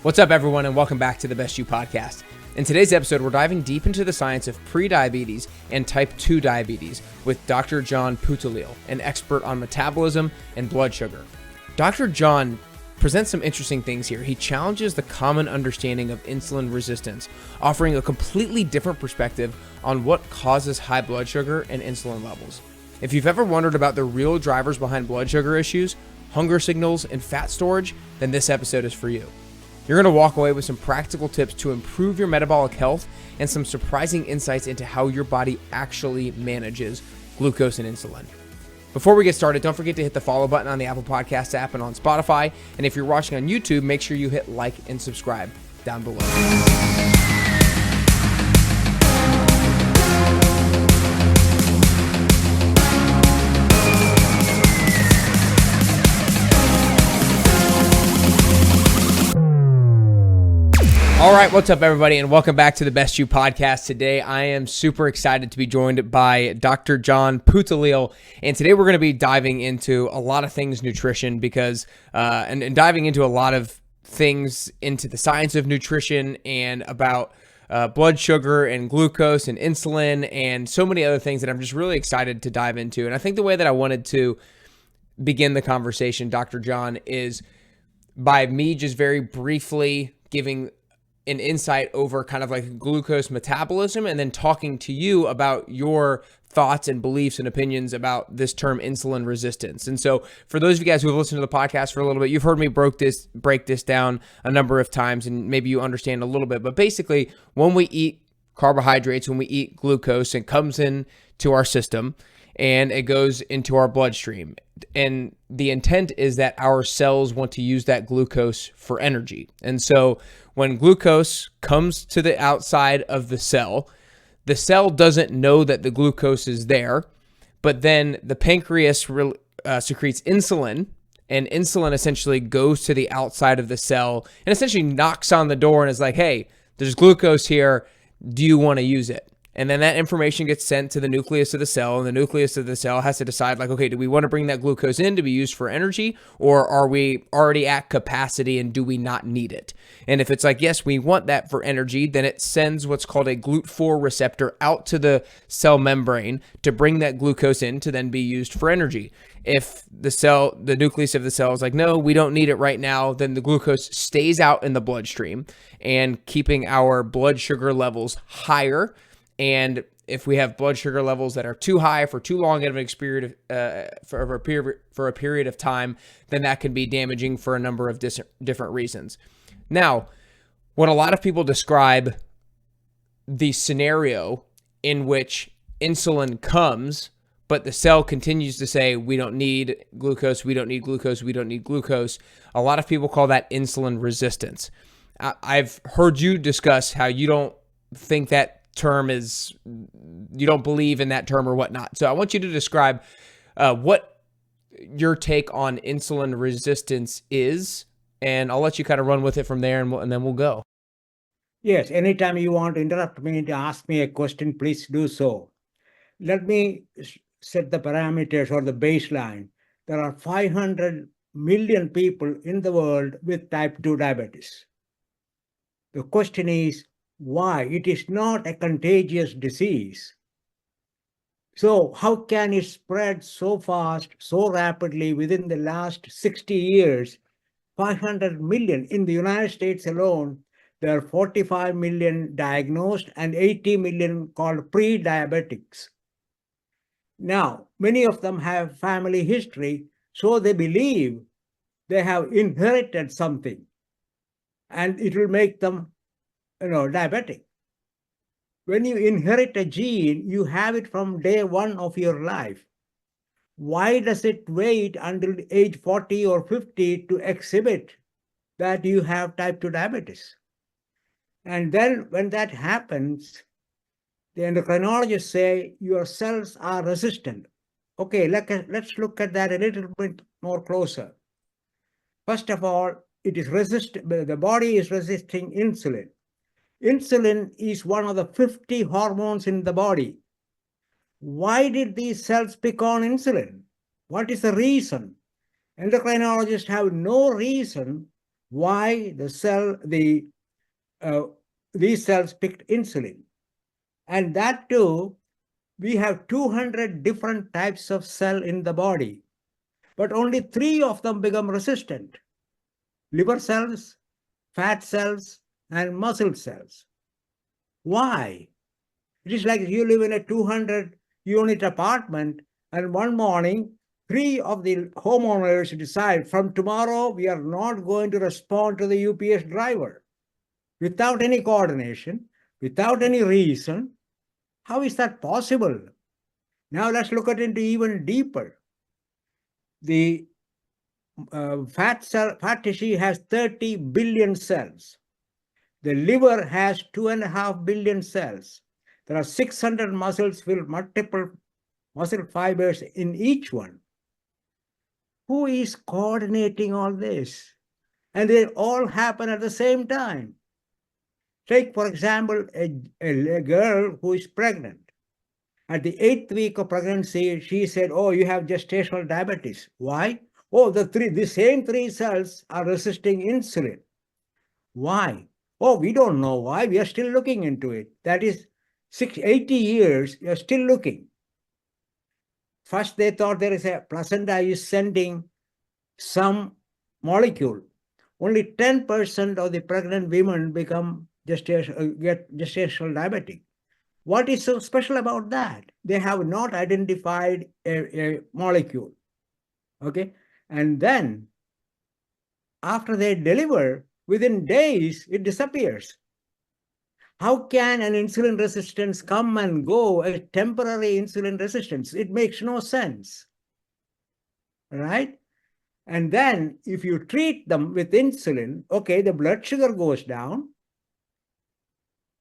What's up, everyone, and welcome back to the Best You podcast. In today's episode, we're diving deep into the science of prediabetes and type 2 diabetes with Dr. John Poothullil, an expert on metabolism and blood sugar. Dr. John presents some interesting things here. He challenges the common understanding of insulin resistance, offering a completely different perspective on what causes high blood sugar and insulin levels. If you've ever wondered about the real drivers behind blood sugar issues, hunger signals, and fat storage, then this episode is for you. You're going to walk away with some practical tips to improve your metabolic health and some surprising insights into how your body actually manages glucose and insulin. Before we get started, don't forget to hit the follow button on the Apple Podcasts app and on Spotify. And if you're watching on YouTube, make sure you hit like and subscribe down below. All right, what's up, everybody, and welcome back to the Best You podcast. Today, I am super excited to be joined by Dr. John Poothullil, and today we're going to be diving into a lot of things nutrition because, and diving into a lot of things into the science of nutrition and about blood sugar and glucose and insulin and so many other things that I'm just really excited to dive into. And I think the way that I wanted to begin the conversation, Dr. John, is by me just very briefly giving an insight over kind of like glucose metabolism and then talking to you about your thoughts and beliefs and opinions about this term insulin resistance. And so for those of you guys who have listened to the podcast for a little bit, you've heard me break this down a number of times and maybe you understand a little bit. But basically, when we eat carbohydrates, when we eat glucose, it comes in to our system and it goes into our bloodstream. And the intent is that our cells want to use that glucose for energy. And so when glucose comes to the outside of the cell doesn't know that the glucose is there, but then the pancreas secretes insulin, and insulin essentially goes to the outside of the cell and essentially knocks on the door and is like, hey, there's glucose here. Do you want to use it? And then that information gets sent to the nucleus of the cell, and the nucleus of the cell has to decide, like, okay, do we want to bring that glucose in to be used for energy, or are we already at capacity and do we not need it? And if it's like, yes, we want that for energy, then it sends what's called a GLUT4 receptor out to the cell membrane to bring that glucose in to then be used for energy. If the nucleus of the cell is like, no, we don't need it right now, then the glucose stays out in the bloodstream and keeping our blood sugar levels higher. And if we have blood sugar levels that are too high for too long of an period for a period of time, then that can be damaging for a number of different reasons. Now, what a lot of people describe the scenario in which insulin comes, but the cell continues to say, we don't need glucose, we don't need glucose, we don't need glucose. A lot of people call that insulin resistance. I've heard you discuss how you don't think that term you don't believe in that term or whatnot. So I want you to describe what your take on insulin resistance is, and I'll let you kind of run with it from there, and then we'll go. Yes, anytime you want to interrupt me to ask me a question, please do so. Let me set the parameters or the baseline. There are 500 million people in the world with type 2 diabetes. The question is, why? It is not a contagious disease. So how can it spread so fast, so rapidly within the last 60 years? 500 million. In the United States alone, there are 45 million diagnosed and 80 million called pre-diabetics. Now, many of them have family history, so they believe they have inherited something and it will make them diabetic. When you inherit a gene, you have it from day one of your life. Why does it wait until age 40 or 50 to exhibit that you have type 2 diabetes? And then when that happens, the endocrinologists say your cells are resistant. Okay, let's look at that a little bit more closer. First of all, the body is resisting insulin. Insulin is one of the 50 hormones in the body. Why did these cells pick on insulin? What is the reason? Endocrinologists have no reason why these cells picked insulin. And that too, we have 200 different types of cell in the body, but only 3 of them become resistant: liver cells, fat cells, and muscle cells. Why? It is like you live in a 200-unit apartment, and one morning, 3 of the homeowners decide from tomorrow we are not going to respond to the UPS driver. Without any coordination, without any reason. How is that possible? Now let's look at it even deeper. The fat tissue has 30 billion cells. The liver has 2.5 billion cells. There are 600 muscles with multiple muscle fibers in each one. Who is coordinating all this? And they all happen at the same time. Take, for example, a girl who is pregnant. At the 8th week of pregnancy, she said, oh, you have gestational diabetes. Why? Oh, the same 3 cells are resisting insulin. Why? Oh, we don't know why. We are still looking into it. That is 80 years, we are still looking. First, they thought there is a placenta is sending some molecule. Only 10% of the pregnant women get gestational diabetic. What is so special about that? They have not identified a molecule. Okay. And then after they deliver, within days, it disappears. How can an insulin resistance come and go, a temporary insulin resistance? It makes no sense. Right? And then if you treat them with insulin, okay, the blood sugar goes down,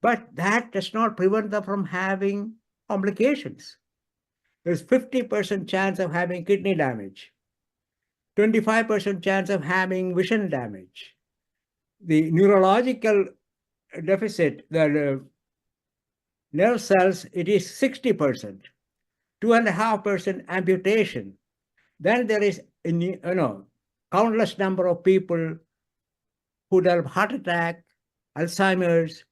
but that does not prevent them from having complications. There's 50% chance of having kidney damage, 25% chance of having vision damage. The neurological deficit, the nerve cells, it is 60%, 2.5% amputation. Then there is countless number of people who develop heart attack, Alzheimer's.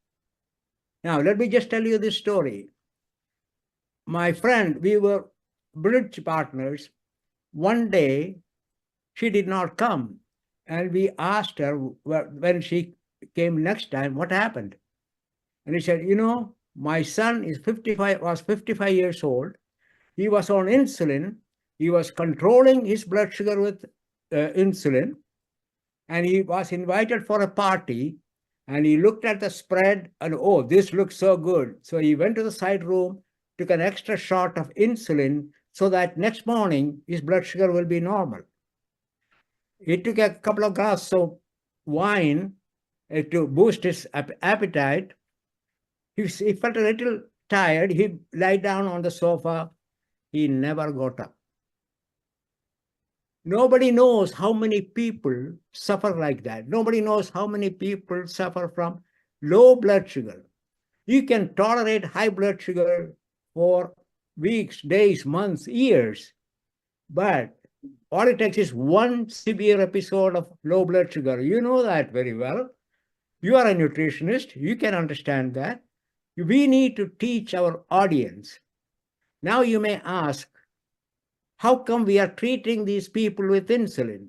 Now, let me just tell you this story. My friend, we were bridge partners. One day, she did not come. And we asked her when she came next time, what happened? And he said, my son was 55 years old. He was on insulin. He was controlling his blood sugar with insulin. And he was invited for a party. And he looked at the spread and, oh, this looks so good. So he went to the side room, took an extra shot of insulin so that next morning his blood sugar will be normal. He took a couple of glasses of wine to boost his appetite. He felt a little tired. He lay down on the sofa. He never got up. Nobody knows how many people suffer like that. Nobody knows how many people suffer from low blood sugar. You can tolerate high blood sugar for weeks, days, months, years, but all it takes is one severe episode of low blood sugar. You know that very well. You are a nutritionist. You can understand that. We need to teach our audience. Now you may ask, how come we are treating these people with insulin?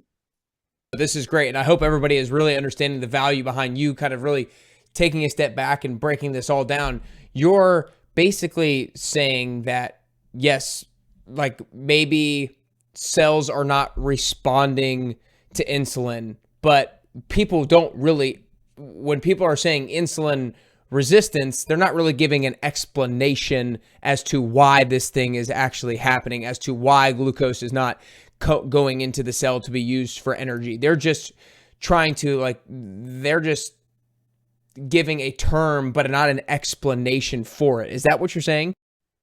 This is great. And I hope everybody is really understanding the value behind you kind of really taking a step back and breaking this all down. You're basically saying that, yes, like maybe cells are not responding to insulin, but people don't really, when people are saying insulin resistance, they're not really giving an explanation as to why this thing is actually happening, as to why glucose is not going into the cell to be used for energy. They're just trying to they're just giving a term, but not an explanation for it. Is that what you're saying?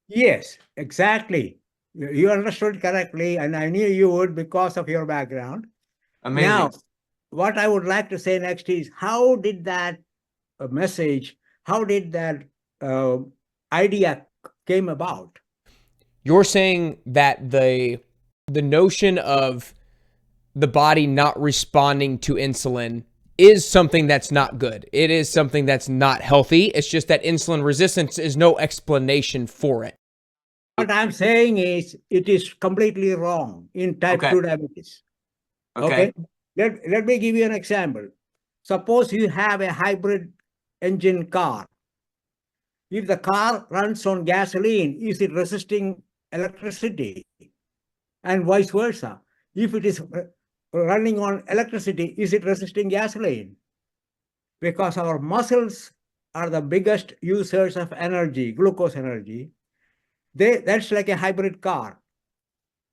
Yes, exactly. You understood correctly, and I knew you would because of your background. Amazing. Now, what I would like to say next is, how did that message, how did that idea came about? You're saying that the notion of the body not responding to insulin is something that's not good. It is something that's not healthy. It's just that insulin resistance is no explanation for it. What I'm saying is it is completely wrong in type 2 diabetes. Okay. Let me give you an example. Suppose you have a hybrid engine car. If the car runs on gasoline, is it resisting electricity? And vice versa. If it is running on electricity, is it resisting gasoline? Because our muscles are the biggest users of energy, glucose energy. That's like a hybrid car.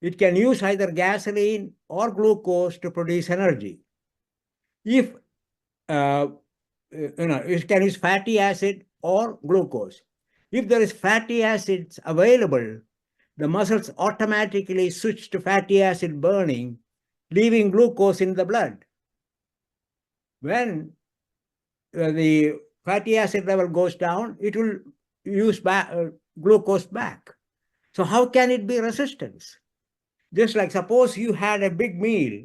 It can use either gasoline or glucose to produce energy. If it can use fatty acid or glucose. If there is fatty acids available, the muscles automatically switch to fatty acid burning, leaving glucose in the blood. When the fatty acid level goes down, it will use glucose back. So how can it be resistance? Just like suppose you had a big meal.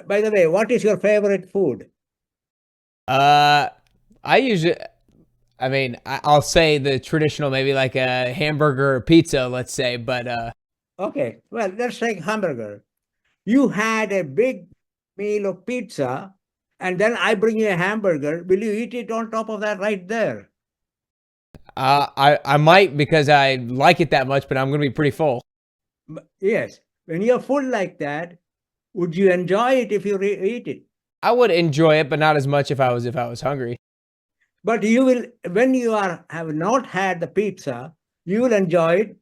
By the way, what is your favorite food? I usually, I mean, I'll say the traditional, maybe like a hamburger or pizza, let's say, but Okay, well, let's take hamburger. You had a big meal of pizza, and then I bring you a hamburger. Will you eat it on top of that right there? I might because I like it that much, but I'm going to be pretty full. Yes. When you're full like that, would you enjoy it if you eat it? I would enjoy it, but not as much if I was hungry. But you will, when you have not had the pizza, you will enjoy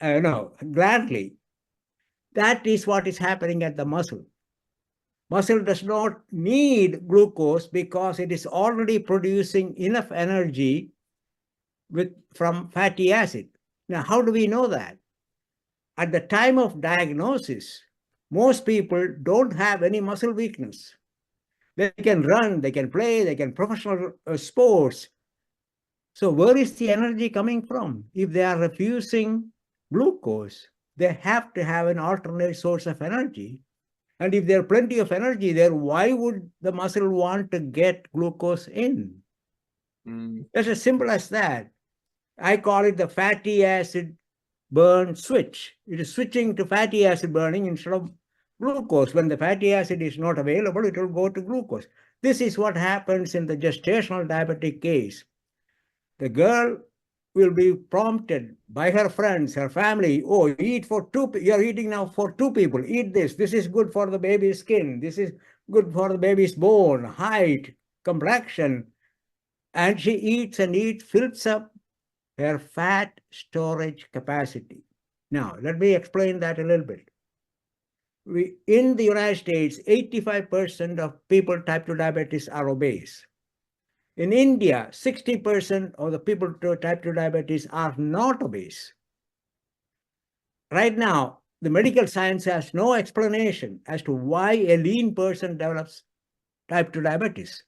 it, gladly. That is what is happening at the muscle. Muscle does not need glucose because it is already producing enough energy from fatty acid. Now, how do we know that? At the time of diagnosis, most people don't have any muscle weakness. They can run, they can play, they can professional sports. So where is the energy coming from? If they are refusing glucose, they have to have an alternate source of energy. And if there are plenty of energy there, why would the muscle want to get glucose in? It's as simple as that. I call it the fatty acid burn switch. It is switching to fatty acid burning instead of glucose. When the fatty acid is not available, it will go to glucose. This is what happens in the gestational diabetic case. The girl will be prompted by her friends, her family. Oh, eat for two. You're eating now for two people. Eat this. This is good for the baby's skin. This is good for the baby's bone, height, complexion. And she eats and eats, fills up her fat storage capacity. Now, let me explain that a little bit. In the United States, 85% of people type 2 diabetes are obese. In India, 60% of the people with type 2 diabetes are not obese. Right now, the medical science has no explanation as to why a lean person develops type 2 diabetes.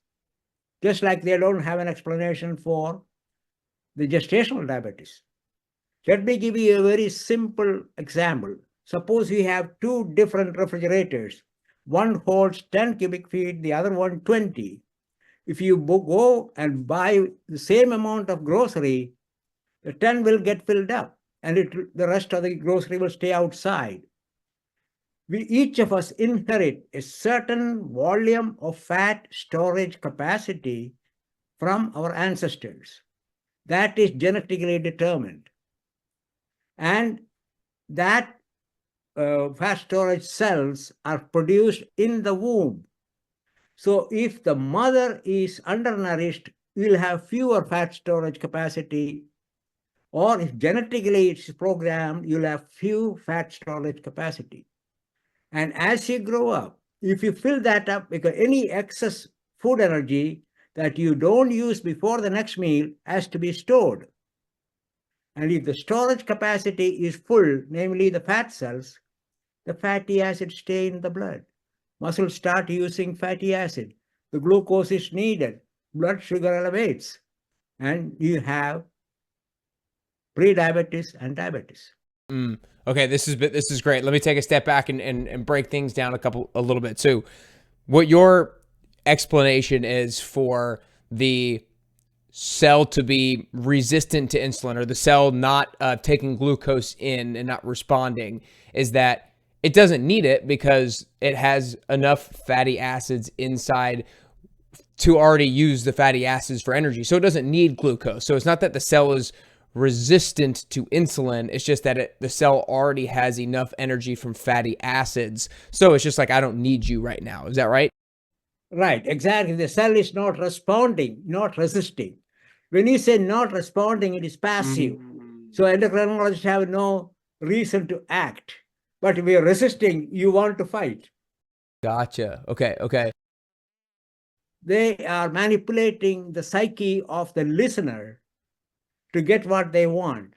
Just like they don't have an explanation for the gestational diabetes. Let me give you a very simple example. Suppose we have two different refrigerators. One holds 10 cubic feet, the other one 20. If you go and buy the same amount of grocery, the 10 will get filled up and the rest of the grocery will stay outside. Each of us inherit a certain volume of fat storage capacity from our ancestors. That is genetically determined. And that fat storage cells are produced in the womb. So if the mother is undernourished, you'll have fewer fat storage capacity, or if genetically it's programmed, you'll have few fat storage capacity. And as you grow up, if you fill that up, because any excess food energy that you don't use before the next meal has to be stored. And if the storage capacity is full, namely the fat cells, the fatty acids stay in the blood. Muscles start using fatty acid. The glucose is needed. Blood sugar elevates. And you have prediabetes and diabetes. Okay, this is great. Let me take a step back and break things down a little bit. So what you're explanation is for the cell to be resistant to insulin, or the cell not taking glucose in and not responding, is that it doesn't need it because it has enough fatty acids inside to already use the fatty acids for energy. So it doesn't need glucose. So it's not that the cell is resistant to insulin. It's just that the cell already has enough energy from fatty acids. So it's just like, I don't need you right now. Is that right? Right, exactly. The cell is not responding, not resisting. When you say not responding, it is passive. So endocrinologists have no reason to act. But if you're resisting, you want to fight. Gotcha. Okay. They are manipulating the psyche of the listener to get what they want.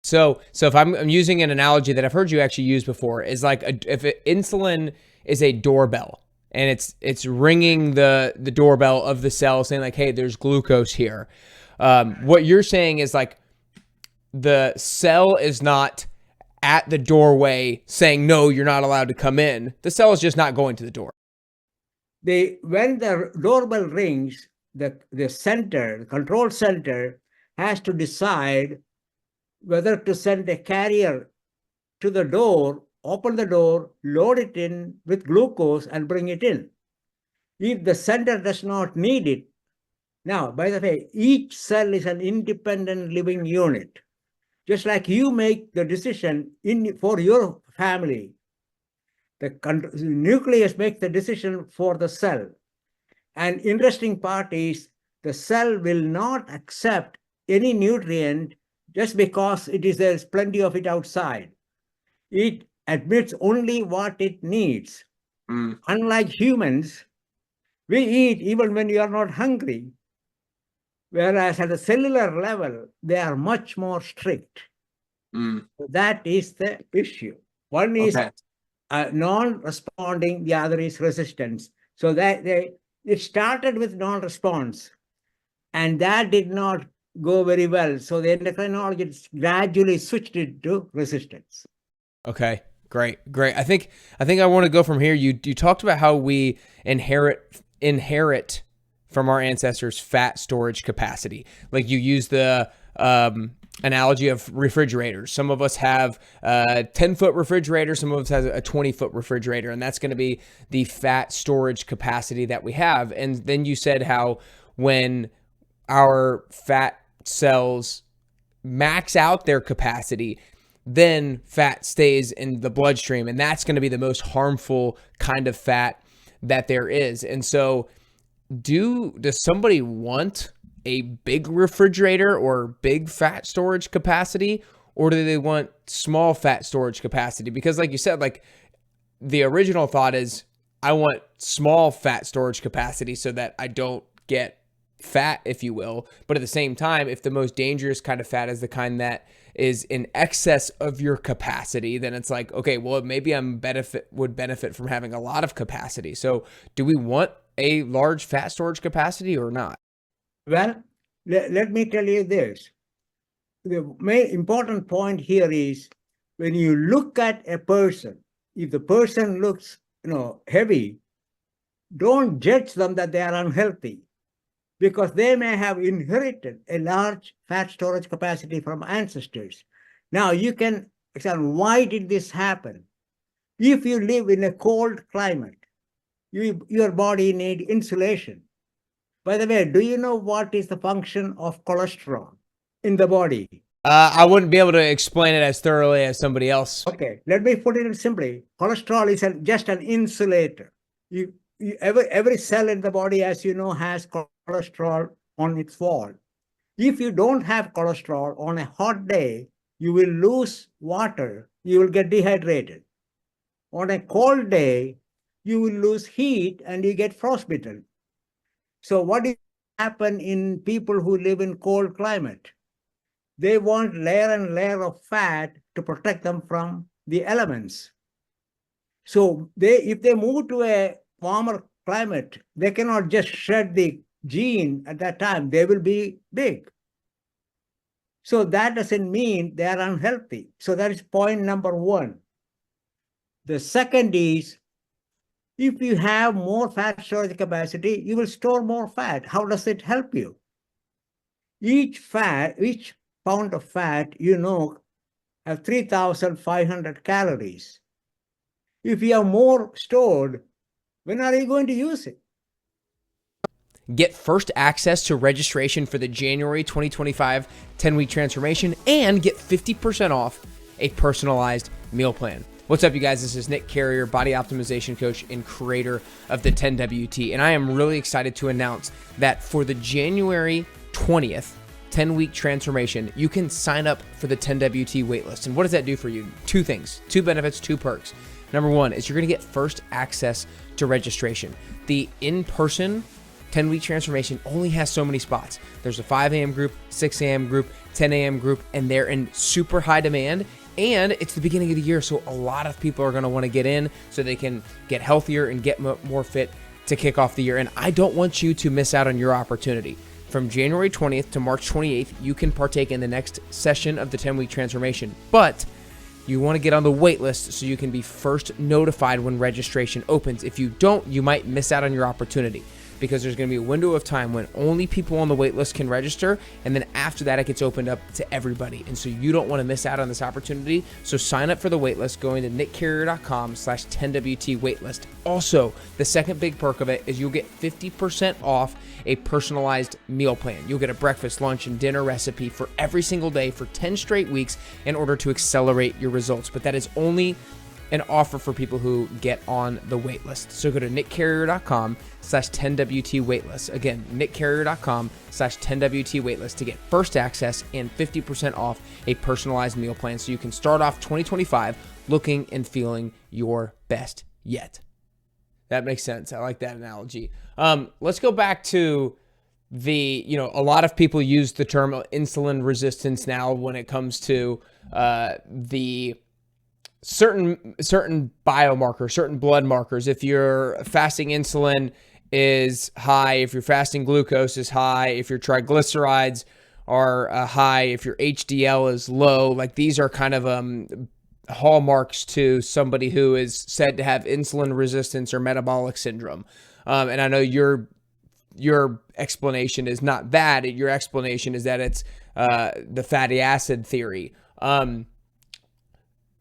So if I'm using an analogy that I've heard you actually use before, is like if insulin is a doorbell and it's ringing the doorbell of the cell saying like, hey, there's glucose here. What you're saying is like the cell is not at the doorway saying, no, you're not allowed to come in. The cell is just not going to the door. When the doorbell rings, the center, the control center, has to decide whether to send a carrier to the door, open the door, load it in with glucose and bring it in. If the center does not need it, now, by the way, each cell is an independent living unit. Just like you make the decision for your family, the nucleus makes the decision for the cell. And interesting part is the cell will not accept any nutrient just because there's plenty of it outside. It admits only what it needs. Unlike humans, we eat even when you are not hungry. Whereas at a cellular level, they are much more strict. That is the issue. One is non-responding, the other is resistance. So it started with non-response, and that did not go very well. So the endocrinologists gradually switched it to resistance. Okay, great. I think I want to go from here. You talked about how we inherit from our ancestors fat storage capacity. Like you use the analogy of refrigerators. Some of us have a 10-foot refrigerator, some of us has a 20-foot refrigerator, and that's going to be the fat storage capacity that we have. And then you said how when our fat cells max out their capacity, then fat stays in the bloodstream, and that's going to be the most harmful kind of fat that there is. And so does somebody want a big refrigerator or big fat storage capacity, or do they want small fat storage capacity? Because like you said, like the original thought is I want small fat storage capacity so that I don't get fat, if you will. But at the same time, if the most dangerous kind of fat is the kind that is in excess of your capacity, then it's like, okay, well, maybe would benefit from having a lot of capacity. So do we want a large fat storage capacity or not? Well, let me tell you this. The main important point here is when you look at a person, if the person looks, heavy, don't judge them that they are unhealthy, because they may have inherited a large fat storage capacity from ancestors. Now you can examine, why did this happen? If you live in a cold climate, your body needs insulation. By the way, do you know what is the function of cholesterol in the body? I wouldn't be able to explain it as thoroughly as somebody else. Okay, let me put it simply. Cholesterol is just an insulator. Every cell in the body, as you know, has cholesterol on its wall. If you don't have cholesterol on a hot day, you will lose water. You will get dehydrated. On a cold day, you will lose heat and you get frostbitten. So what will happen in people who live in cold climate? They want layer and layer of fat to protect them from the elements. So if they move to a warmer climate, they cannot just shed the gene at that time. They will be big. So that doesn't mean they are unhealthy. So that is point number one. The second is, If you have more fat storage capacity, you will store more fat. How does it help you? Each pound of fat, have 3,500 calories. If you have more stored, when are you going to use it? Get first access to registration for the January 2025 10-week transformation and get 50% off a personalized meal plan. What's up, you guys? This is Nick Carrier, body optimization coach and creator of the 10WT. And I am really excited to announce that for the January 20th 10-week transformation, you can sign up for the 10WT waitlist. And what does that do for you? Two things, two benefits, two perks. Number one is you're going to get first access to registration. The in-person 10-week transformation only has so many spots. There's a 5 a.m. group, 6 a.m. group, 10 a.m. group, and they're in super high demand. And it's the beginning of the year, so a lot of people are going to want to get in so they can get healthier and get more fit to kick off the year. And I don't want you to miss out on your opportunity. From January 20th to March 28th, you can partake in the next session of the 10-week transformation. But you want to get on the wait list so you can be first notified when registration opens. If you don't, you might miss out on your opportunity, because there's going to be a window of time when only people on the wait list can register, and then after that it gets opened up to everybody. And so you don't want to miss out on this opportunity. So sign up for the wait list going to nickcarrier.com/10WT waitlist. Also, the second big perk of it is you'll get 50% off a personalized meal plan. You'll get a breakfast, lunch, and dinner recipe for every single day for 10 straight weeks in order to accelerate your results. But that is only an offer for people who get on the wait list. So go to nickcarrier.com/10WT waitlist. Again, nickcarrier.com/10WT waitlist to get first access and 50% off a personalized meal plan so you can start off 2025 looking and feeling your best yet. That makes sense. I like that analogy. Let's go back to a lot of people use the term insulin resistance now when it comes to the certain biomarkers, certain blood markers. If your fasting insulin is high, if your fasting glucose is high, if your triglycerides are high, if your HDL is low, like these are kind of hallmarks to somebody who is said to have insulin resistance or metabolic syndrome. And I know your explanation is not that. Your explanation is that it's the fatty acid theory.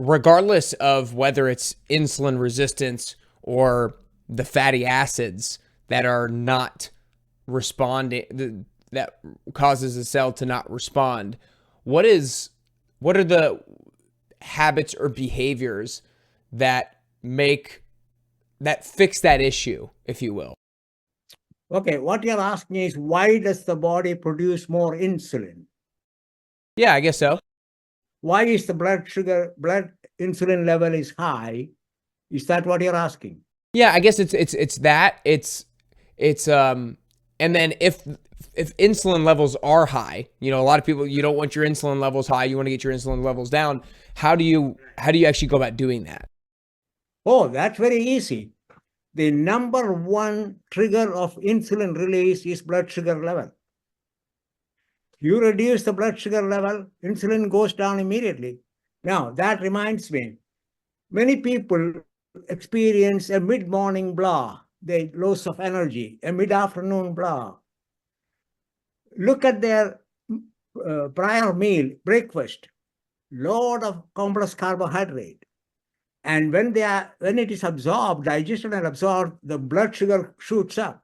Regardless of whether it's insulin resistance or the fatty acids that are not responding, that causes the cell to not respond, what are the habits or behaviors that fix that issue, if you will? Okay, what you're asking is, why does the body produce more insulin? Yeah, I guess so. Why is the blood insulin level is high? Is that what you're asking? Yeah, I guess it's that. And then if insulin levels are high, a lot of people, you don't want your insulin levels high, you want to get your insulin levels down. How do you actually go about doing that? Oh, that's very easy. The number one trigger of insulin release is blood sugar level. You reduce the blood sugar level, insulin goes down immediately. Now, that reminds me, many people experience a mid-morning blah, the loss of energy, a mid-afternoon blah. Look at their prior meal, breakfast, load of complex carbohydrate. And when it is absorbed, digested and absorbed, the blood sugar shoots up.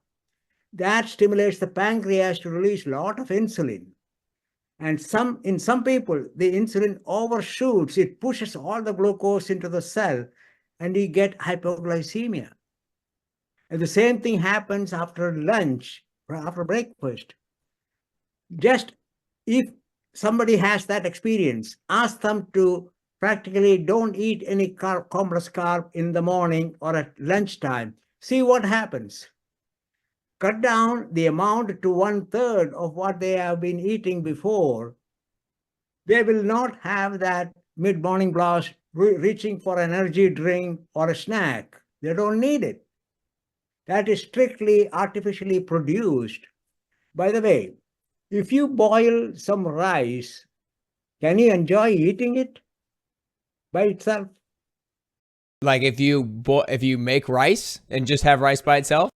That stimulates the pancreas to release a lot of insulin. And in some people, the insulin overshoots, it pushes all the glucose into the cell, and you get hypoglycemia. And the same thing happens after lunch, after breakfast. Just if somebody has that experience, ask them to practically don't eat any complex carb in the morning or at lunchtime. See what happens. Cut down the amount to 1/3 of what they have been eating before. They will not have that mid-morning blast reaching for an energy drink or a snack. They don't need it. That is strictly artificially produced. By the way, if you boil some rice, can you enjoy eating it by itself? Like if you make rice and just have rice by itself?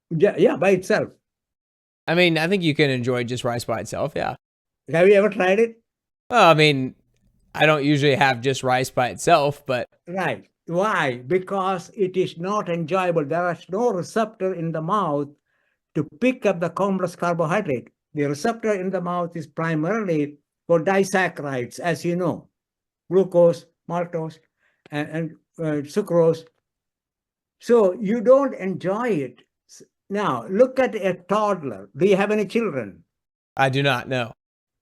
Yeah, by itself. I mean, I think you can enjoy just rice by itself, yeah. Have you ever tried it? Well, I mean, I don't usually have just rice by itself, but Right. Why? Because it is not enjoyable. There is no receptor in the mouth to pick up the complex carbohydrate. The receptor in the mouth is primarily for disaccharides, as you know, glucose, maltose, and sucrose. So you don't enjoy it. Now, look at a toddler. Do you have any children? I do not know.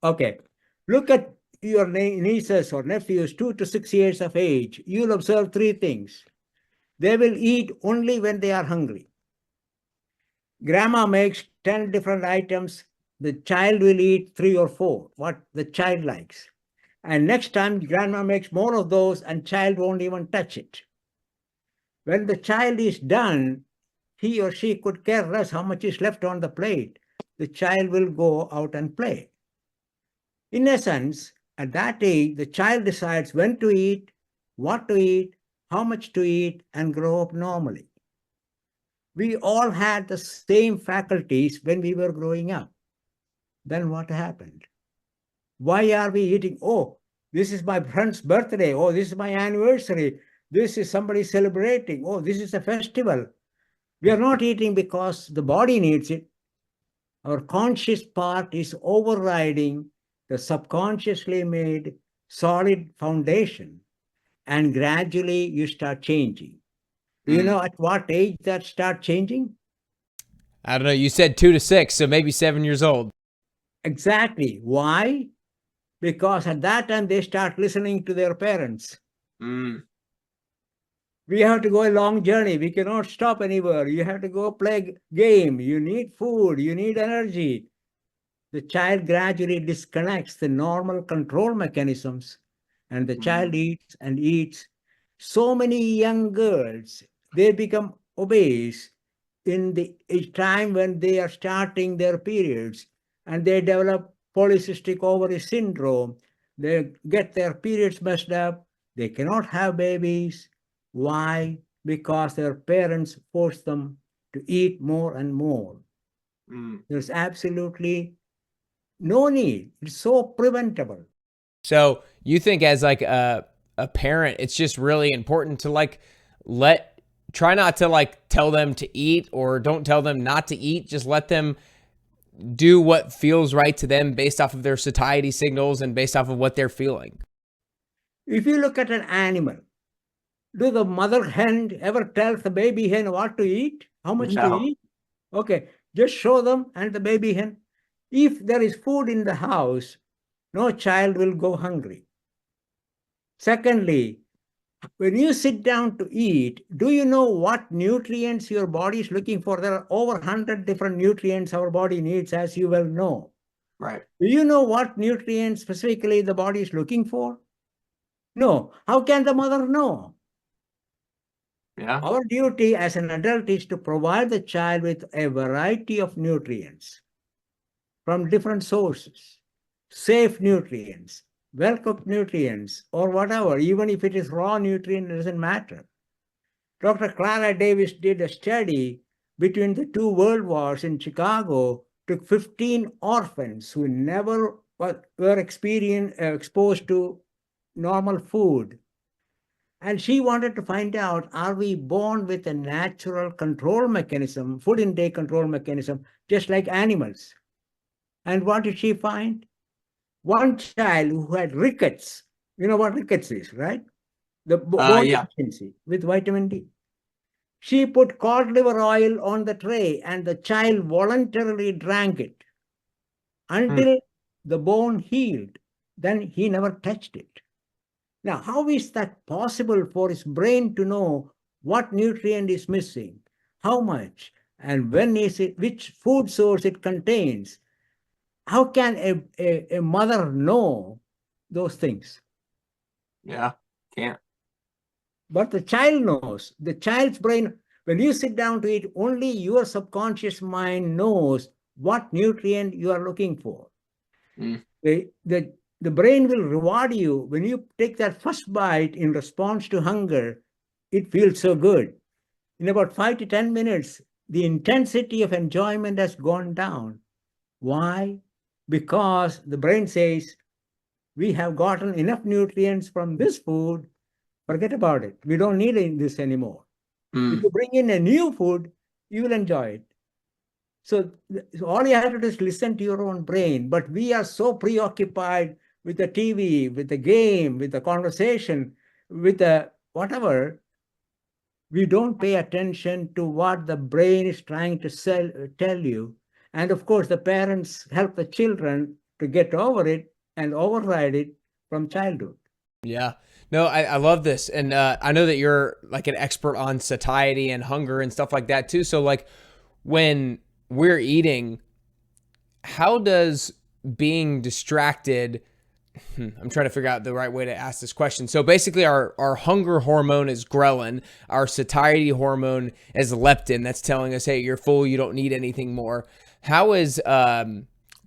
Okay. Look at your nieces or nephews, 2 to 6 years of age. You'll observe three things. They will eat only when they are hungry. Grandma makes 10 different items. The child will eat 3 or 4, what the child likes. And next time, grandma makes more of those and child won't even touch it. When the child is done, he or she could care less how much is left on the plate. The child will go out and play. In essence, at that age, the child decides when to eat, what to eat, how much to eat, and grow up normally. We all had the same faculties when we were growing up. Then what happened? Why are we eating? Oh, this is my friend's birthday. Oh, this is my anniversary. This is somebody celebrating. Oh, this is a festival. We are not eating because the body needs it. Our conscious part is overriding the subconsciously made solid foundation. And gradually you start changing. Do you know at what age that start changing? I don't know. You said 2 to 6, so maybe 7 years old. Exactly. Why? Because at that time they start listening to their parents. We have to go a long journey. We cannot stop anywhere. You have to go play game. You need food. You need energy. The child gradually disconnects the normal control mechanisms and the child eats and eats. So many young girls, they become obese in the time when they are starting their periods and they develop polycystic ovary syndrome. They get their periods messed up. They cannot have babies. Why? Because their parents force them to eat more and more. There's absolutely no need. It's so preventable. So you think as like a parent, it's just really important to like try not to like tell them to eat or don't tell them not to eat. Just let them do what feels right to them based off of their satiety signals and based off of what they're feeling. If you look at an animal, do the mother hen ever tell the baby hen what to eat? How much to eat? Okay, just show them and the baby hen. If there is food in the house, no child will go hungry. Secondly, when you sit down to eat, do you know what nutrients your body is looking for? There are over 100 different nutrients our body needs, as you well know. Right. Do you know what nutrients specifically the body is looking for? No. How can the mother know? Yeah. Our duty as an adult is to provide the child with a variety of nutrients from different sources, safe nutrients, well-cooked nutrients, or whatever. Even if it is raw nutrient, it doesn't matter. Dr. Clara Davis did a study between the two world wars in Chicago, took 15 orphans who never were exposed to normal food. And she wanted to find out, are we born with a natural control mechanism, food intake control mechanism, just like animals? And what did she find? One child who had rickets, you know what rickets is, right? The bone deficiency with vitamin D. She put cod liver oil on the tray and the child voluntarily drank it until the bone healed. Then he never touched it. Now, how is that possible for his brain to know what nutrient is missing, how much, and when is it, which food source it contains? How can a mother know those things? Yeah. Can't. But the child knows. The child's brain, when you sit down to eat, only your subconscious mind knows what nutrient you are looking for. The brain will reward you when you take that first bite in response to hunger. it feels so good. In about 5 to 10 minutes, the intensity of enjoyment has gone down. Why? Because the brain says, we have gotten enough nutrients from this food, forget about it. We don't need this anymore. If you bring in a new food, you will enjoy it. So all you have to do is listen to your own brain. But we are so preoccupied with the TV, with the game, with the conversation, with the whatever, we don't pay attention to what the brain is trying to tell you. And of course, the parents help the children to get over it and override it from childhood. Yeah. No, I love this. And I know that you're like an expert on satiety and hunger and stuff like that too. So like when we're eating, how does being distracted, I'm trying to figure out the right way to ask this question. So basically our hunger hormone is ghrelin. Our satiety hormone is leptin. That's telling us, hey, you're full, you don't need anything more. How is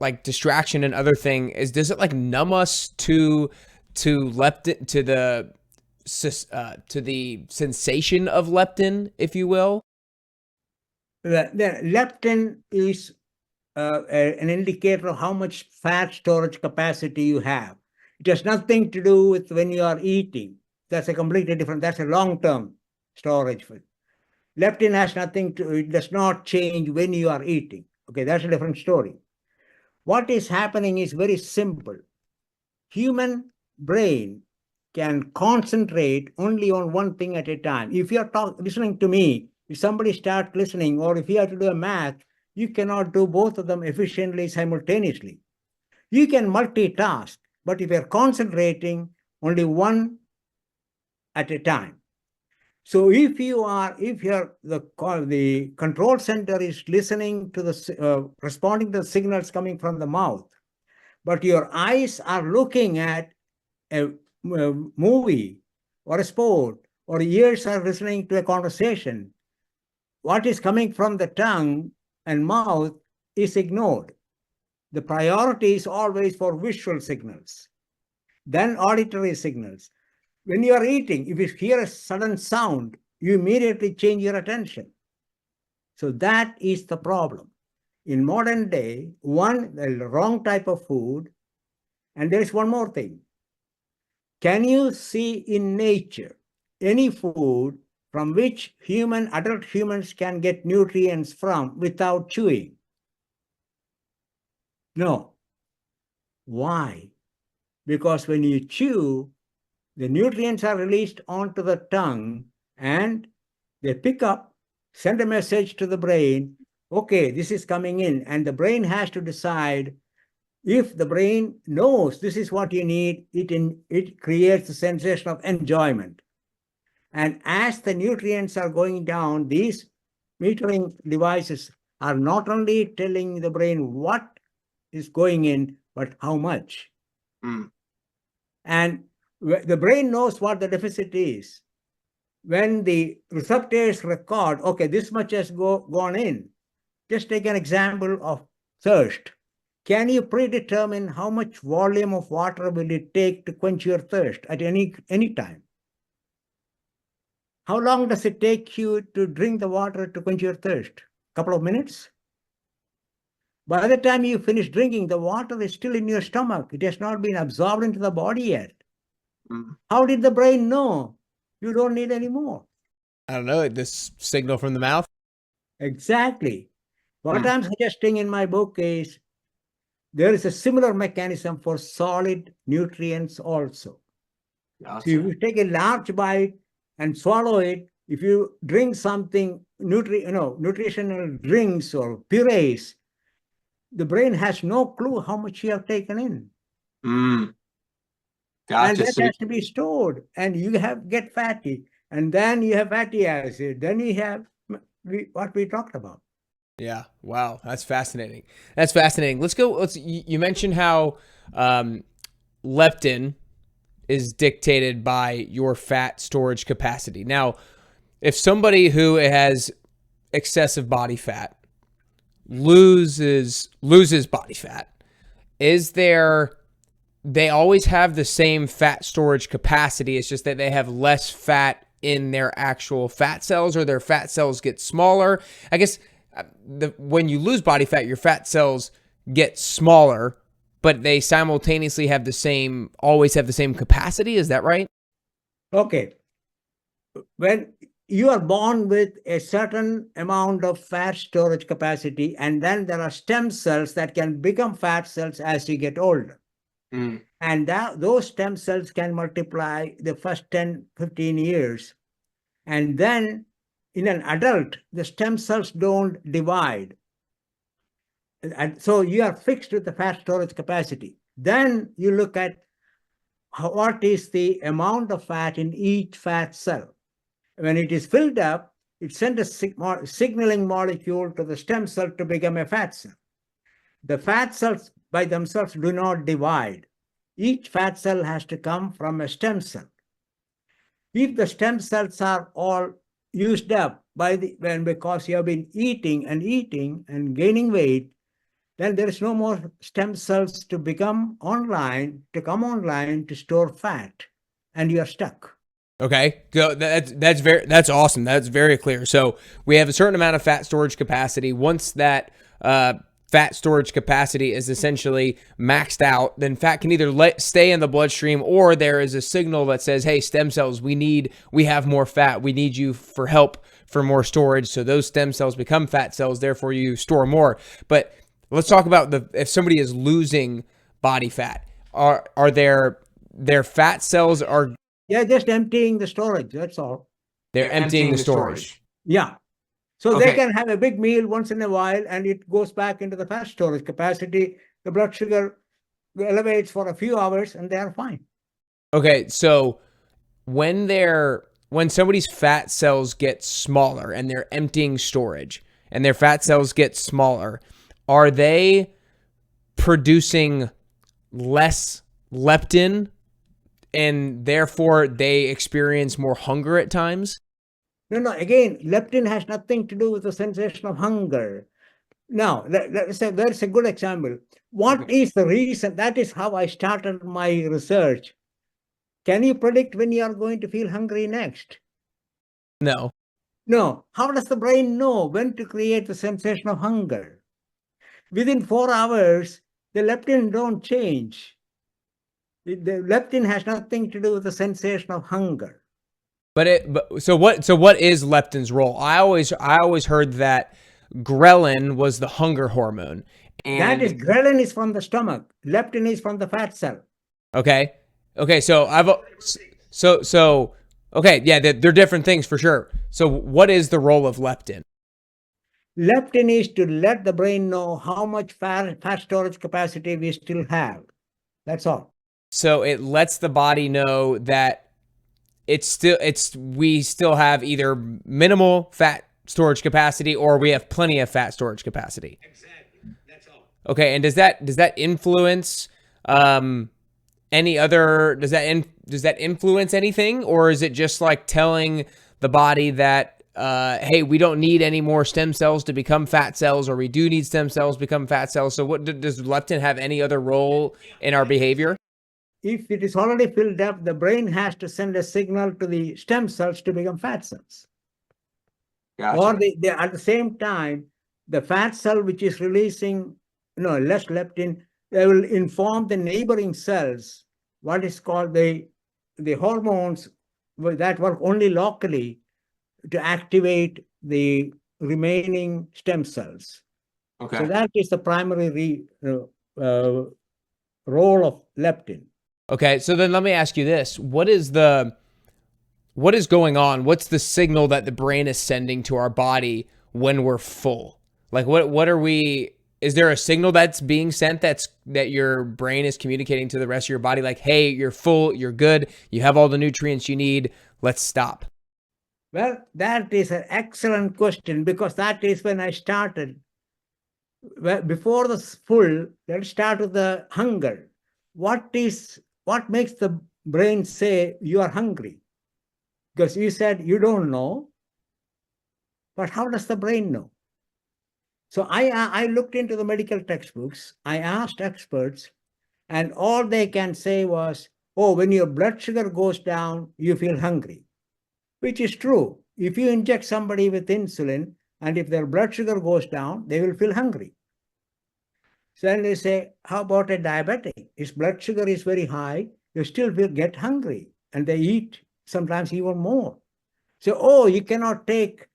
like distraction and other thing, does it like numb us to leptin, to the sensation of leptin, if you will? The leptin is an indicator of how much fat storage capacity you have. It has nothing to do with when you are eating. That's a completely different, that's a long-term storage. Leptin has nothing to, it does not change when you are eating. Okay, that's a different story. What is happening is very simple. Human brain can concentrate only on one thing at a time. If you're listening to me, if somebody starts listening, or if you have to do a math, you cannot do both of them efficiently simultaneously. You can multitask, but if you're concentrating, only one at a time. So if the control center is listening to the responding to the signals coming from the mouth, but your eyes are looking at a movie or a sport, or ears are listening to a conversation, what is coming from the tongue and mouth is ignored. The priority is always for visual signals, then auditory signals. When you are eating, if you hear a sudden sound, you immediately change your attention. So that is the problem. In modern day, the wrong type of food, and there is one more thing. Can you see in nature any food from which adult humans can get nutrients from without chewing? No. Why? Because when you chew, the nutrients are released onto the tongue and they pick up, send a message to the brain, okay, this is coming in, and the brain has to decide. If the brain knows this is what you need, it creates a sensation of enjoyment. And as the nutrients are going down, these metering devices are not only telling the brain what is going in, but how much. And the brain knows what the deficit is. When the receptors record, okay, this much has gone in. Just take an example of thirst. Can you predetermine how much volume of water will it take to quench your thirst at any time? How long does it take you to drink the water to quench your thirst? A couple of minutes? By the time you finish drinking, the water is still in your stomach. It has not been absorbed into the body yet. How did the brain know you don't need any more? I don't know, this signal from the mouth? Exactly. What I'm suggesting in my book is there is a similar mechanism for solid nutrients also. Gotcha. So if you take a large bite and swallow it, if you drink something, nutritional drinks or purees, the brain has no clue how much you have taken in. Gotcha. And that has to be stored, and you get fatty, and then you have fatty acid, then you have what we talked about. Yeah. Wow. That's fascinating. That's fascinating. You mentioned how leptin is dictated by your fat storage capacity. Now, if somebody who has excessive body fat loses body fat, they always have the same fat storage capacity. It's just that they have less fat in their actual fat cells, or their fat cells get smaller? I guess when you lose body fat, your fat cells get smaller, but they simultaneously always have the same capacity. Is that right? Okay. When you are born with a certain amount of fat storage capacity, and then there are stem cells that can become fat cells as you get older. And those stem cells can multiply the first 10, 15 years. And then in an adult, the stem cells don't divide. And so you are fixed with the fat storage capacity. Then you look at what is the amount of fat in each fat cell. When it is filled up, it sends a signaling molecule to the stem cell to become a fat cell. The fat cells by themselves do not divide. Each fat cell has to come from a stem cell. If the stem cells are all used up because you have been eating and gaining weight, then there is no more stem cells to come online to store fat, and you are stuck. Okay, that's awesome. That's very clear. So we have a certain amount of fat storage capacity. Once that fat storage capacity is essentially maxed out, then fat can either stay in the bloodstream, or there is a signal that says, hey, stem cells, we have more fat. We need you for help for more storage. So those stem cells become fat cells. Therefore, you store more. But let's talk about if somebody is losing body fat, are their fat cells are... Yeah, just emptying the storage. That's all. They're emptying the storage. Yeah. So Okay. they can have a big meal once in a while, and it goes back into the fat storage capacity. The blood sugar elevates for a few hours, and they are fine. Okay, so when somebody's fat cells get smaller and they're emptying storage, and their fat cells get smaller, are they producing less leptin, and therefore they experience more hunger at times? No. Again, leptin has nothing to do with the sensation of hunger. Now, let's say that's a good example. What is the reason? That is how I started my research. Can you predict when you are going to feel hungry next? No. No. How does the brain know when to create the sensation of hunger? Within 4 hours, the leptin don't change. The leptin has nothing to do with the sensation of hunger. So what is leptin's role? I always heard that ghrelin was the hunger hormone. And ghrelin is from the stomach. Leptin is from the fat cell. Okay. So they're different things for sure. So what is the role of leptin? Leptin is to let the brain know how much fat storage capacity we still have. That's all. So it lets the body know that we still have either minimal fat storage capacity, or we have plenty of fat storage capacity. Exactly. That's all. Okay, and does that influence any other? Does that influence anything, or is it just like telling the body that hey, we don't need any more stem cells to become fat cells, or we do need stem cells to become fat cells? So what does leptin have any other role in our behavior? If it is already filled up, the brain has to send a signal to the stem cells to become fat cells. Gotcha. Or at the same time, the fat cell which is releasing less leptin, they will inform the neighboring cells what is called the hormones that work only locally to activate the remaining stem cells. Okay. So that is the primary role of leptin. Okay, so then let me ask you this. What is going on? What's the signal that the brain is sending to our body when we're full? Like is there a signal that's being sent that your brain is communicating to the rest of your body, like, hey, you're full, you're good, you have all the nutrients you need, let's stop? Well, that is an excellent question, because that is when I started. Well, before the full, let's start with the hunger. What makes the brain say you are hungry? Because you said you don't know, but how does the brain know? So I looked into the medical textbooks. I asked experts, and all they can say was, oh, when your blood sugar goes down, you feel hungry. which is true. If you inject somebody with insulin and if their blood sugar goes down, they will feel hungry. So then they say, how about a diabetic? His blood sugar is very high, you still will get hungry, and they eat sometimes even more. So, oh, you cannot take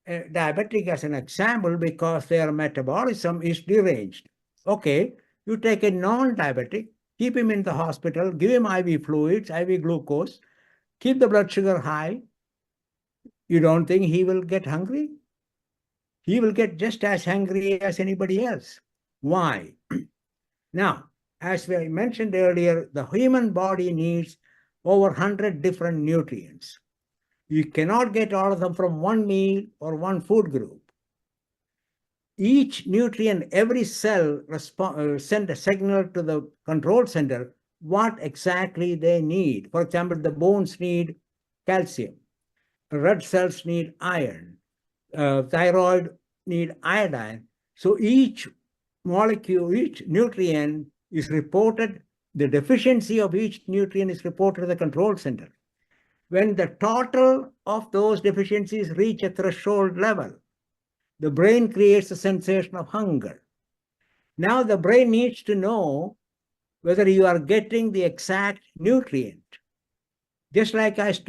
a diabetic as an example because their metabolism is deranged. Okay, you take a non-diabetic, keep him in the hospital, give him IV fluids, IV glucose, keep the blood sugar high. You don't think he will get hungry? He will get just as hungry as anybody else. Why? Now, as we mentioned earlier, the human body needs over 100 different nutrients. You cannot get all of them from one meal or one food group. Each nutrient, every cell send a signal to the control center what exactly they need. For example, the bones need calcium, red cells need iron, thyroid need iodine. So each molecule, each nutrient is reported, the deficiency of each nutrient is reported to the control center. When the total of those deficiencies reach a threshold level, the brain creates a sensation of hunger. Now the brain needs to know whether you are getting the exact nutrient. Just like as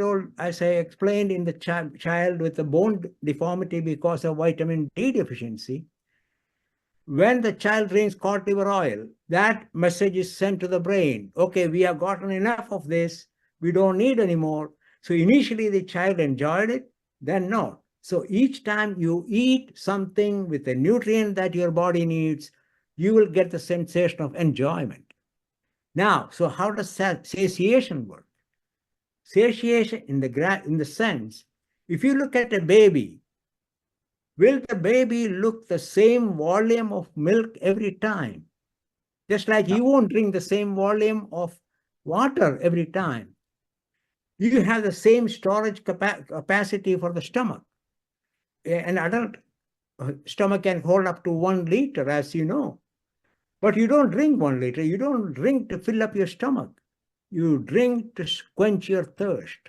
I explained in the child with the bone deformity because of vitamin D deficiency, when the child drinks cod liver oil, that message is sent to the brain. Okay, we have gotten enough of this. We don't need any more. So initially the child enjoyed it, then no. So each time you eat something with a nutrient that your body needs, you will get the sensation of enjoyment. Now, so how does satiation work? Satiation in the sense, if you look at a baby, will the baby look the same volume of milk every time? Just like you won't drink the same volume of water every time. You have the same storage capacity for the stomach. An adult stomach can hold up to 1 liter, as you know. But you don't drink 1 liter. You don't drink to fill up your stomach. You drink to quench your thirst.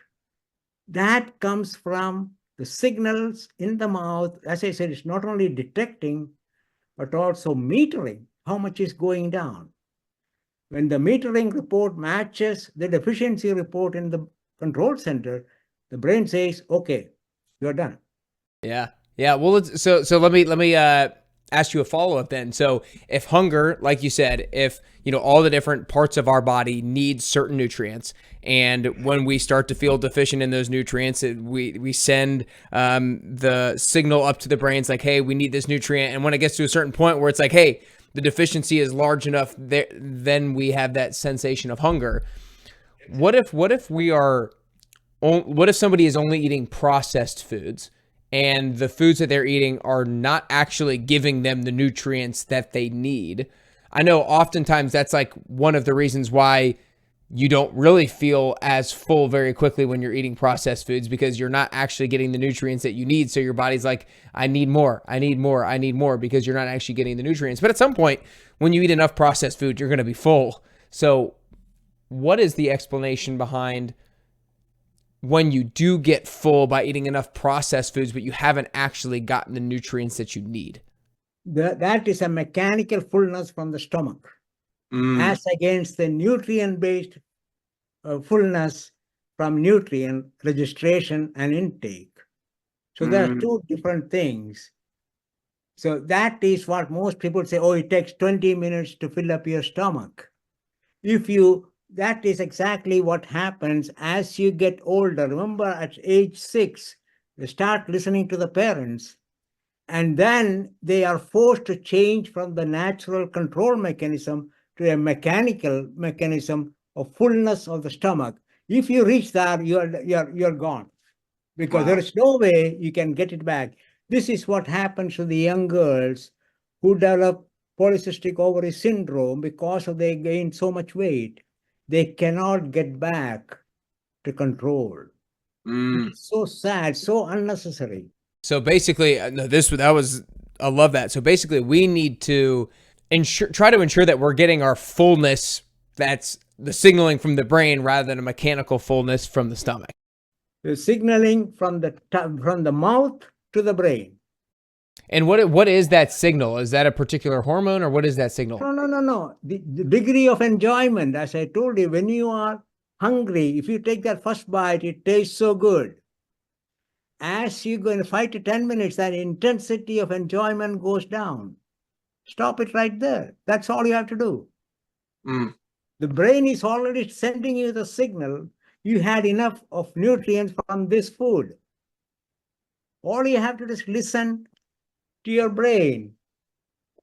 That comes from the signals in the mouth. As I said, it's not only detecting, but also metering how much is going down. When the metering report matches the deficiency report in the control center, the brain says, okay, you're done. Yeah. Yeah. Well, so let me ask you a follow-up then. So if hunger, like you said, if all the different parts of our body need certain nutrients, and when we start to feel deficient in those nutrients, we send the signal up to the brains like, hey, we need this nutrient. And when it gets to a certain point where it's like, hey, the deficiency is large enough, then we have that sensation of hunger. What if somebody is only eating processed foods, and the foods that they're eating are not actually giving them the nutrients that they need? I know oftentimes that's like one of the reasons why you don't really feel as full very quickly when you're eating processed foods, because you're not actually getting the nutrients that you need. So your body's like, I need more, because you're not actually getting the nutrients. But at some point, when you eat enough processed food, you're going to be full. So what is the explanation behind when you do get full by eating enough processed foods, but you haven't actually gotten the nutrients that you need? That is a mechanical fullness from the stomach, as against the nutrient-based fullness from nutrient registration and intake. So there are two different things. So that is what most people say, oh, it takes 20 minutes to fill up your stomach. That is exactly what happens as you get older. Remember, at age 6, you start listening to the parents, and then they are forced to change from the natural control mechanism to a mechanical mechanism of fullness of the stomach. If you reach that, you're gone, because there is no way you can get it back. This is what happens to the young girls who develop polycystic ovary syndrome because they gain so much weight. They cannot get back to control. It's so sad, so unnecessary. So basically, I love that. So basically, we need to try to ensure that we're getting our fullness, that's the signaling from the brain, rather than a mechanical fullness from the stomach. The signaling from the mouth to the brain. And what is that signal? Is that a particular hormone, or what is that signal? No. The degree of enjoyment, as I told you, when you are hungry, if you take that first bite, it tastes so good. As you go in 5 to 10 minutes, that intensity of enjoyment goes down. Stop it right there. That's all you have to do. The brain is already sending you the signal. You had enough of nutrients from this food. All you have to do is listen to your brain.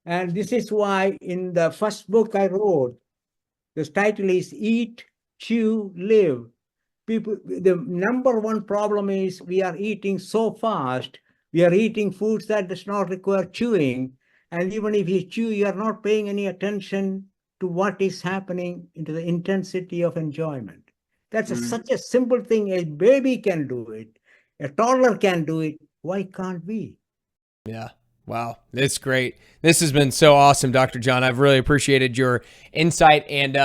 And this is why in the first book I wrote, the title is Eat, Chew, Live. People, the number one problem is we are eating so fast. We are eating foods that does not require chewing. And even if you chew, you are not paying any attention to what is happening into the intensity of enjoyment. That's such a simple thing. A baby can do it. A toddler can do it. Why can't we? Yeah. Wow. That's great. This has been so awesome, Dr. John. I've really appreciated your insight and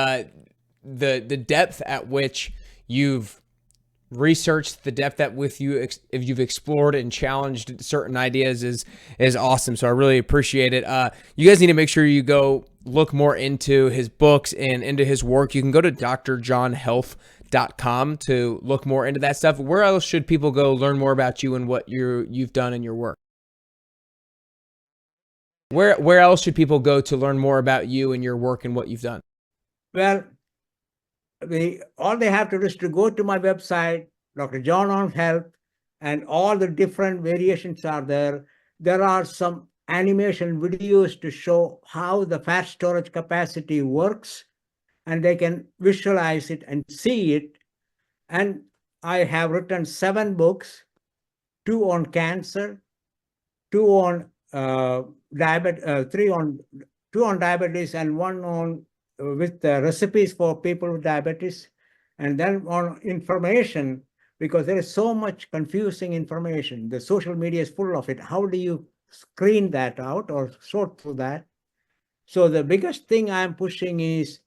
the depth at which you've researched, the depth at which you've explored and challenged certain ideas is awesome. So I really appreciate it. You guys need to make sure you go look more into his books and into his work. You can go to drjohnhealth.com to look more into that stuff. Where else should people go learn more about you and what you've done in your work? Where else should people go to learn more about you and your work and what you've done? Well, all they have to do is to go to my website, Dr. John on Health, and all the different variations are there. There are some animation videos to show how the fat storage capacity works, and they can visualize it and see it. And I have written 7 books, 2 on cancer, 2 on diabetes, 2 on diabetes, and 1 on with recipes for people with diabetes, and then on information, because there is so much confusing information. The social media is full of it. How do you screen that out or sort through that? So the biggest thing I'm pushing is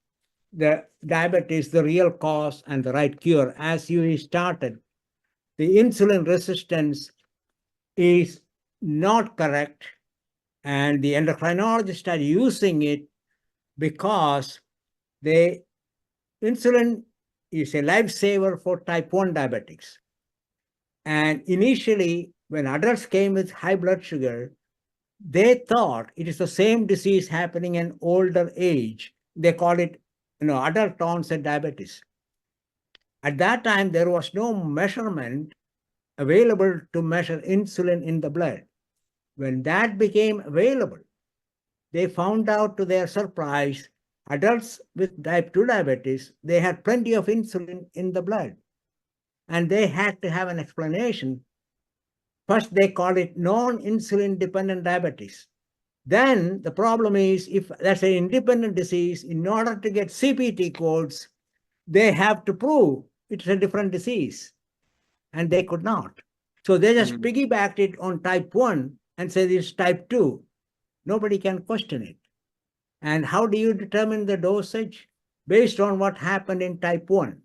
the diabetes, the real cause and the right cure. As you started, the insulin resistance is not correct, and the endocrinologists are using it because insulin is a lifesaver for type 1 diabetics. And initially, when adults came with high blood sugar, they thought it is the same disease happening in older age. They call it, adult onset diabetes. At that time, there was no measurement available to measure insulin in the blood. When that became available, they found out, to their surprise, adults with type 2 diabetes, they had plenty of insulin in the blood. And they had to have an explanation. First, they called it non-insulin dependent diabetes. Then the problem is, if that's an independent disease, in order to get CPT codes, they have to prove it's a different disease. And they could not. So they just piggybacked it on type 1 and said it's type 2. Nobody can question it. And how do you determine the dosage? Based on what happened in type 1.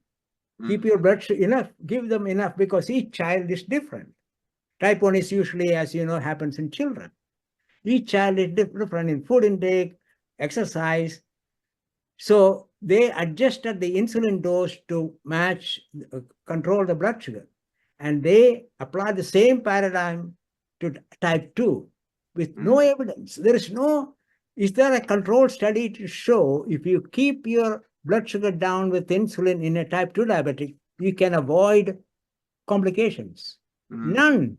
Keep your blood sugar enough, give them enough, because each child is different. Type 1 is usually, as you know, happens in children. Each child is different in food intake, exercise. So they adjusted the insulin dose to match, control the blood sugar. And they applied the same paradigm to type 2 with no evidence. Is there a controlled study to show if you keep your blood sugar down with insulin in a type 2 diabetic, you can avoid complications? None.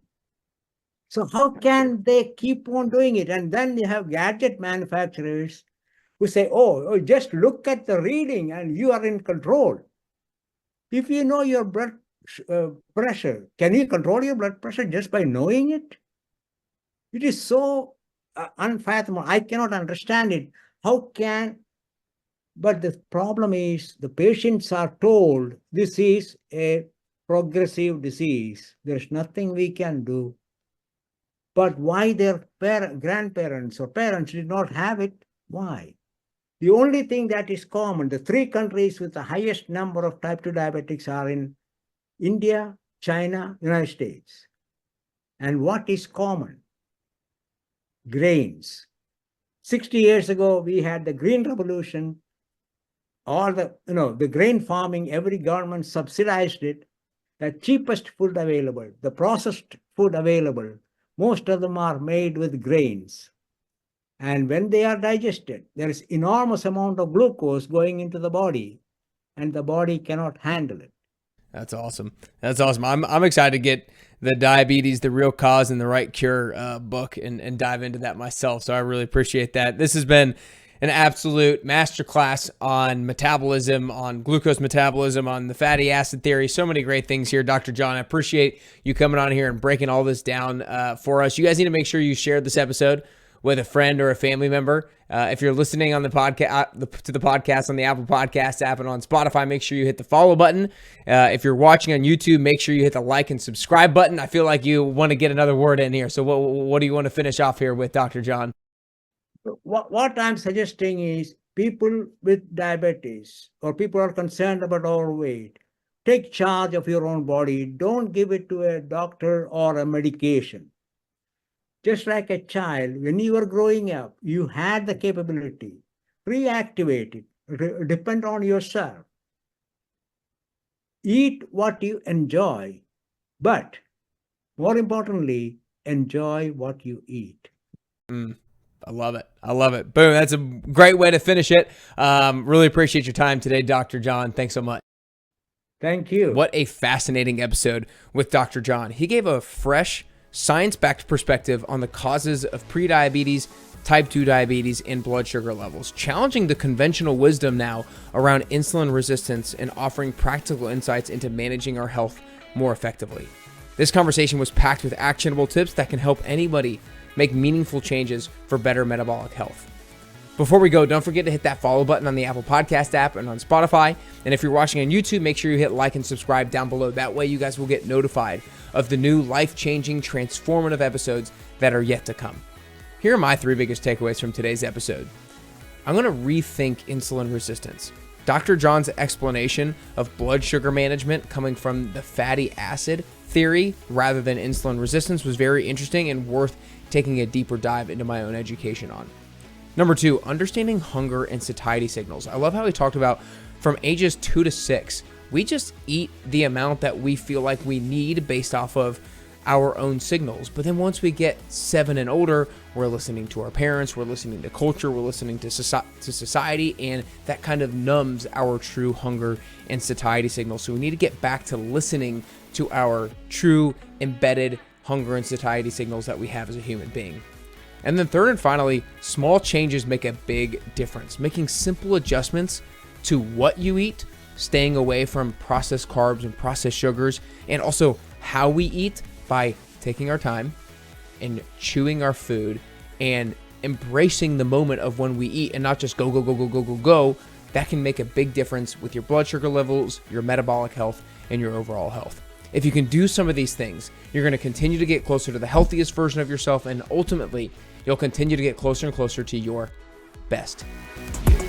So how can they keep on doing it? And then you have gadget manufacturers who say, oh, just look at the reading and you are in control. If you know your blood pressure, can you control your blood pressure just by knowing it? It is so unfathomable. I cannot understand it. But the problem is, the patients are told this is a progressive disease. There's nothing we can do. But why their grandparents or parents did not have it? Why? The only thing that is common, the 3 countries with the highest number of type 2 diabetics are in India, China, United States. And what is common? Grains. 60 years ago, we had the Green Revolution. All the grain farming, every government subsidized it. The cheapest food available, the processed food available, most of them are made with grains. And when they are digested, there is enormous amount of glucose going into the body, and the body cannot handle it. That's awesome. That's awesome. I'm excited to get the Diabetes, the Real Cause and the Right Cure book and dive into that myself. So I really appreciate that. This has been an absolute masterclass on metabolism, on glucose metabolism, on the fatty acid theory. So many great things here, Dr. John. I appreciate you coming on here and breaking all this down for us. You guys need to make sure you share this episode with a friend or a family member. If you're listening on the podcast to the podcast on the Apple Podcast app and on Spotify, make sure you hit the follow button. If you're watching on YouTube, make sure you hit the like and subscribe button. I feel like you want to get another word in here. So what do you want to finish off here with, Dr. John? What I'm suggesting is people with diabetes or people who are concerned about overweight, take charge of your own body. Don't give it to a doctor or a medication. Just like a child, when you were growing up, you had the capability. Reactivate it. Depend on yourself. Eat what you enjoy, but more importantly, enjoy what you eat. I love it. I love it. Boom. That's a great way to finish it. Really appreciate your time today, Dr. John. Thanks so much. Thank you. What a fascinating episode with Dr. John. He gave a fresh, science-backed perspective on the causes of prediabetes, type 2 diabetes, and blood sugar levels, challenging the conventional wisdom now around insulin resistance and offering practical insights into managing our health more effectively. This conversation was packed with actionable tips that can help anybody make meaningful changes for better metabolic health. Before we go, don't forget to hit that follow button on the Apple Podcast app and on Spotify. And if you're watching on YouTube, make sure you hit like and subscribe down below. That way you guys will get notified of the new life-changing, transformative episodes that are yet to come. Here are my 3 biggest takeaways from today's episode. I'm going to rethink insulin resistance. Dr. John's explanation of blood sugar management coming from the fatty acid theory rather than insulin resistance was very interesting and worth taking a deeper dive into my own education on. Number 2, understanding hunger and satiety signals. I love how he talked about from ages 2 to 6, we just eat the amount that we feel like we need based off of our own signals. But then once we get 7 and older, we're listening to our parents, we're listening to culture, we're listening to society, and that kind of numbs our true hunger and satiety signals. So we need to get back to listening to our true embedded hunger and satiety signals that we have as a human being. And then third and finally, small changes make a big difference. Making simple adjustments to what you eat, staying away from processed carbs and processed sugars, and also how we eat by taking our time and chewing our food and embracing the moment of when we eat and not just go. That can make a big difference with your blood sugar levels, your metabolic health, and your overall health. If you can do some of these things, you're going to continue to get closer to the healthiest version of yourself, and ultimately, you'll continue to get closer and closer to your best you.